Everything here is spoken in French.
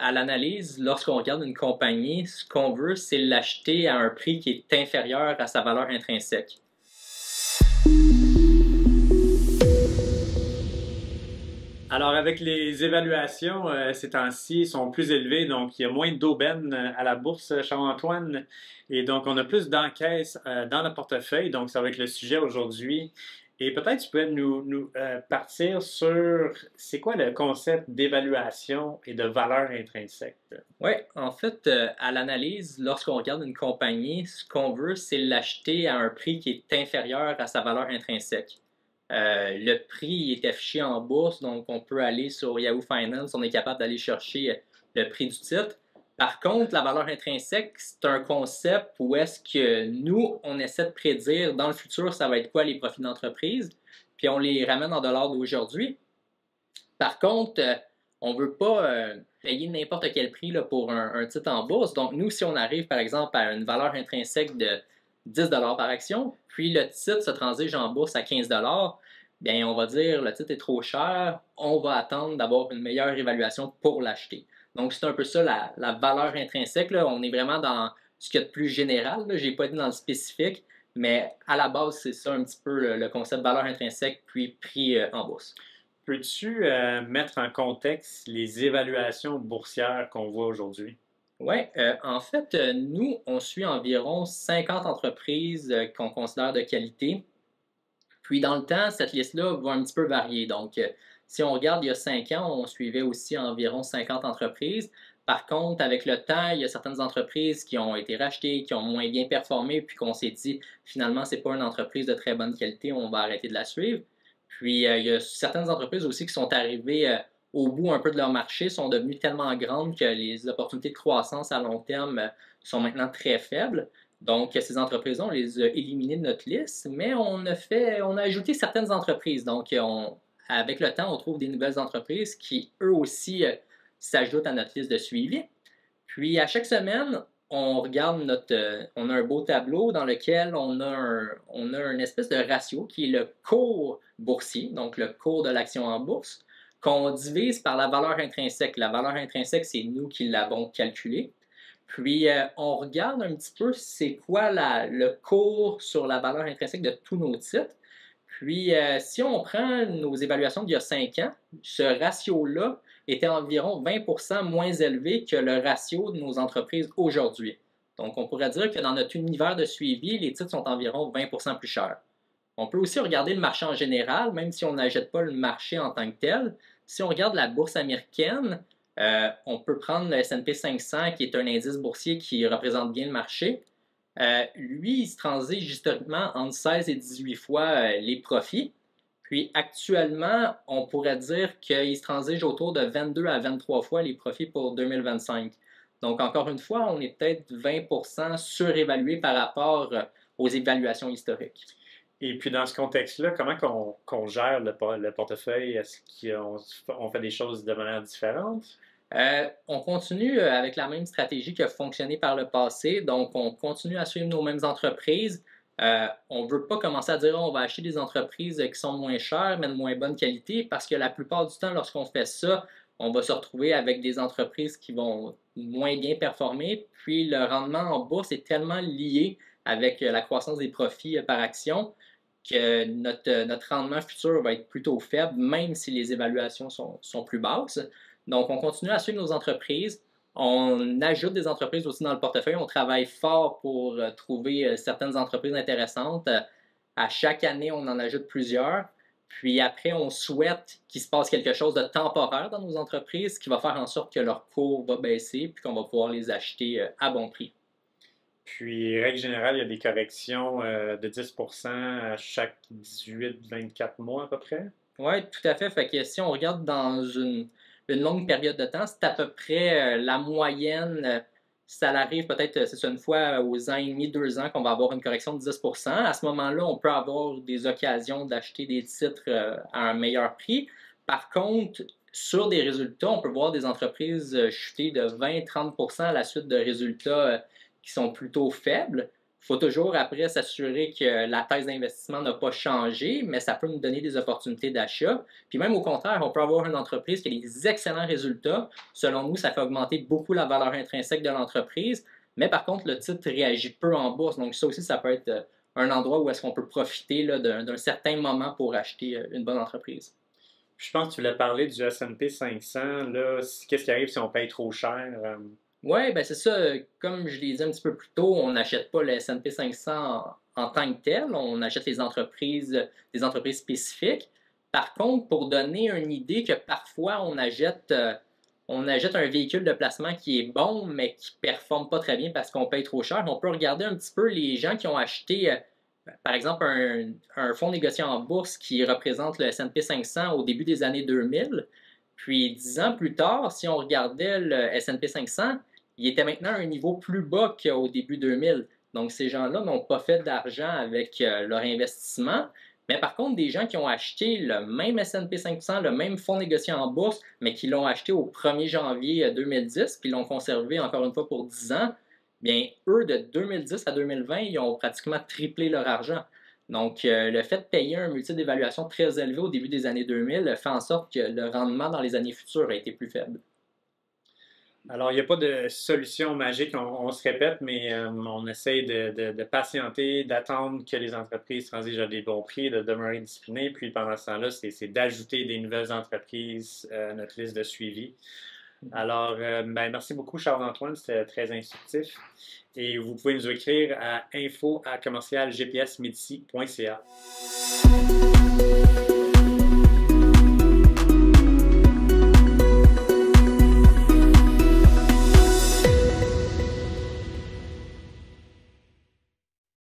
à l'analyse, lorsqu'on regarde une compagnie, ce qu'on veut, c'est l'acheter à un prix qui est inférieur à sa valeur intrinsèque. Alors, avec les évaluations, ces temps-ci sont plus élevées, donc il y a moins d'aubaine à la bourse, Charles-Antoine, et donc on a plus d'encaisses dans le portefeuille, donc ça va être le sujet aujourd'hui. Et peut-être tu peux nous partir sur c'est quoi le concept d'évaluation et de valeur intrinsèque? Oui, en fait, à l'analyse, lorsqu'on regarde une compagnie, ce qu'on veut, c'est l'acheter à un prix qui est inférieur à sa valeur intrinsèque. Le prix est affiché en bourse, donc on peut aller sur Yahoo Finance, on est capable d'aller chercher le prix du titre. Par contre, la valeur intrinsèque, c'est un concept où est-ce que nous, on essaie de prédire dans le futur, ça va être quoi les profits d'entreprise, puis on les ramène en dollars d'aujourd'hui. Par contre, on ne veut pas payer n'importe quel prix là, pour un titre en bourse. Donc, nous, si on arrive, par exemple, à une valeur intrinsèque de 10 par action, puis le titre se transige en bourse à 15 bien, on va dire le titre est trop cher, on va attendre d'avoir une meilleure évaluation pour l'acheter. Donc, c'est un peu ça la valeur intrinsèque. Là. On est vraiment dans ce qu'il y a de plus général. Je n'ai pas été dans le spécifique, mais à la base, c'est ça un petit peu le concept valeur intrinsèque puis prix en bourse. Peux-tu mettre en contexte les évaluations boursières qu'on voit aujourd'hui? Oui, en fait, nous, on suit environ 50 entreprises qu'on considère de qualité. Puis dans le temps, cette liste-là va un petit peu varier. Donc, si on regarde il y a 5 ans, on suivait aussi environ 50 entreprises. Par contre, avec le temps, il y a certaines entreprises qui ont été rachetées, qui ont moins bien performé, puis qu'on s'est dit, finalement, ce n'est pas une entreprise de très bonne qualité, on va arrêter de la suivre. Puis, il y a certaines entreprises aussi qui sont arrivées au bout un peu de leur marché, sont devenues tellement grandes que les opportunités de croissance à long terme sont maintenant très faibles. Donc, ces entreprises-là, on les a éliminées de notre liste, mais on a ajouté certaines entreprises. Donc, avec le temps, on trouve des nouvelles entreprises qui, eux aussi, s'ajoutent à notre liste de suivi. Puis, à chaque semaine, on regarde on a un beau tableau dans lequel on a une espèce de ratio qui est le cours boursier, donc le cours de l'action en bourse, qu'on divise par la valeur intrinsèque. La valeur intrinsèque, c'est nous qui l'avons calculée. Puis, on regarde un petit peu c'est quoi le cours sur la valeur intrinsèque de tous nos titres. Puis, si on prend nos évaluations d'il y a 5 ans, ce ratio-là était environ 20% moins élevé que le ratio de nos entreprises aujourd'hui. Donc, on pourrait dire que dans notre univers de suivi, les titres sont environ 20% plus chers. On peut aussi regarder le marché en général, même si on n'achète pas le marché en tant que tel. Si on regarde la bourse américaine, on peut prendre le S&P 500, qui est un indice boursier qui représente bien le marché. Lui, il se transige historiquement entre 16 et 18 fois les profits. Puis actuellement, on pourrait dire qu'il se transige autour de 22 à 23 fois les profits pour 2025. Donc, encore une fois, on est peut-être 20% surévalué par rapport aux évaluations historiques. Et puis dans ce contexte-là, comment qu'on gère le portefeuille? Est-ce qu'on fait des choses de manière différente? On continue avec la même stratégie qui a fonctionné par le passé. Donc, on continue à suivre nos mêmes entreprises. On ne veut pas commencer à dire on va acheter des entreprises qui sont moins chères, mais de moins bonne qualité, parce que la plupart du temps, lorsqu'on fait ça, on va se retrouver avec des entreprises qui vont moins bien performer. Puis, le rendement en bourse est tellement lié avec la croissance des profits par action que notre rendement futur va être plutôt faible, même si les évaluations sont plus basses. Donc, on continue à suivre nos entreprises. On ajoute des entreprises aussi dans le portefeuille. On travaille fort pour trouver certaines entreprises intéressantes. À chaque année, on en ajoute plusieurs. Puis après, on souhaite qu'il se passe quelque chose de temporaire dans nos entreprises qui va faire en sorte que leur cours va baisser puis qu'on va pouvoir les acheter à bon prix. Puis, règle générale, il y a des corrections de 10% à chaque 18-24 mois à peu près. Oui, tout à fait. Fait que si on regarde dans une longue période de temps, c'est à peu près la moyenne. Ça arrive peut-être, c'est ça, une fois aux ans et demi, 2 ans qu'on va avoir une correction de 10%. À ce moment-là, on peut avoir des occasions d'acheter des titres à un meilleur prix. Par contre, sur des résultats, on peut voir des entreprises chuter de 20-30% à la suite de résultats qui sont plutôt faibles. faut toujours après s'assurer que la thèse d'investissement n'a pas changé, mais ça peut nous donner des opportunités d'achat. Puis même au contraire, on peut avoir une entreprise qui a des excellents résultats. Selon nous, ça fait augmenter beaucoup la valeur intrinsèque de l'entreprise, mais par contre, le titre réagit peu en bourse. Donc ça aussi, ça peut être un endroit où est-ce qu'on peut profiter d'un certain moment pour acheter une bonne entreprise. Je pense que tu voulais parler du S&P 500. Là, qu'est-ce qui arrive si on paye trop cher? Oui, ben c'est ça. Comme je l'ai dit un petit peu plus tôt, on n'achète pas le S&P 500 en tant que tel. On achète des entreprises spécifiques. Par contre, pour donner une idée que parfois on achète un véhicule de placement qui est bon, mais qui ne performe pas très bien parce qu'on paye trop cher, on peut regarder un petit peu les gens qui ont acheté, par exemple, un fonds négocié en bourse qui représente le S&P 500 au début des années 2000. Puis 10 ans plus tard, si on regardait le S&P 500, il était maintenant à un niveau plus bas qu'au début 2000. Donc, ces gens-là n'ont pas fait d'argent avec leur investissement. Mais par contre, des gens qui ont acheté le même S&P 500, le même fonds négocié en bourse, mais qui l'ont acheté au 1er janvier 2010, puis l'ont conservé encore une fois pour 10 ans, bien, eux, de 2010 à 2020, ils ont pratiquement triplé leur argent. Donc, le fait de payer un multiple d'évaluation très élevé au début des années 2000 fait en sorte que le rendement dans les années futures a été plus faible. Alors, il n'y a pas de solution magique, on se répète, mais on essaye de patienter, d'attendre que les entreprises transigent à des bons prix, de demeurer discipliné. Puis pendant ce temps-là, c'est d'ajouter des nouvelles entreprises à notre liste de suivi. Alors, merci beaucoup, Charles-Antoine, c'était très instructif. Et vous pouvez nous écrire à info@commercialgpsmedici.ca.